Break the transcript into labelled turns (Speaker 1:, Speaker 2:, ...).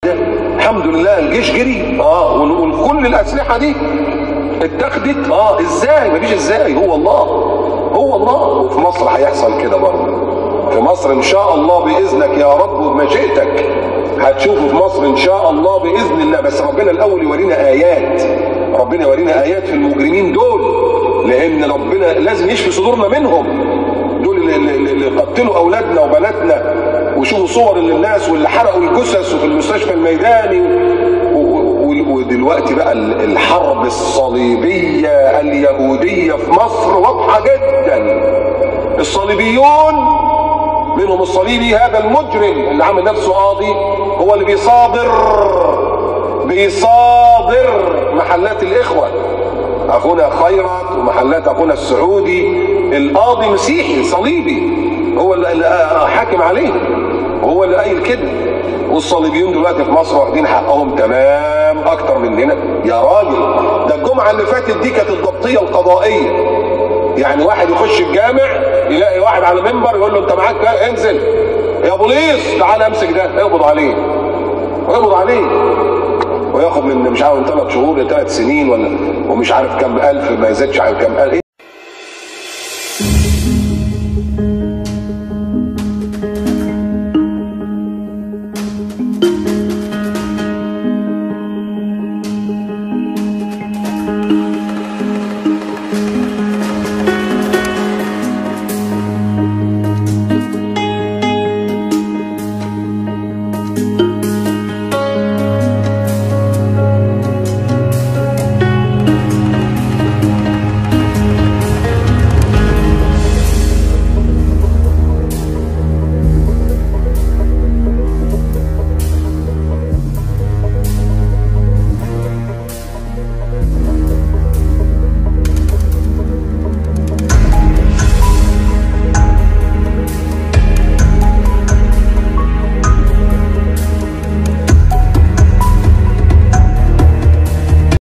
Speaker 1: ده الحمد لله الجيش جري وكل الاسلحه دي اتخذت ازاي؟ مفيش ازاي، هو الله هو الله. وفي مصر هيحصل كده برضه، في مصر ان شاء الله باذنك يا رب وبمشيئتك هتشوفوا في مصر ان شاء الله باذن الله. بس ربنا الاول يورينا ايات، ربنا يورينا ايات في المجرمين دول، لان ربنا لازم يشفي صدورنا منهم. دول اللي قتلوا اولادنا وبناتنا، وشوفوا صور للناس واللي حرقوا الجثث وفي المستشفى الميداني. ودلوقتي بقى الحرب الصليبيه اليهوديه في مصر واضحه جدا. الصليبيون منهم الصليبي هذا المجرم اللي عامل نفسه قاضي، هو اللي بيصادر محلات الاخوه، اخونا خيرت ومحلات اخونا السعودي. القاضي مسيحي صليبي هو اللي حاكم عليه، وهو اللي قايل كده. والصليبيون دلوقتي في مصر واخدين حقهم تمام اكتر مننا يا راجل. ده الجمعه اللي فاتت دي كانت الضبطيه القضائيه، يعني واحد يخش الجامع يلاقي واحد على منبر يقول له انت معاك انزل يا بوليس تعالى امسك ده، اقبض عليه وياخد من مش عارف 3 شهور ل3 سنين ولا ومش عارف كم الف، ما يزيدش عن كم الف.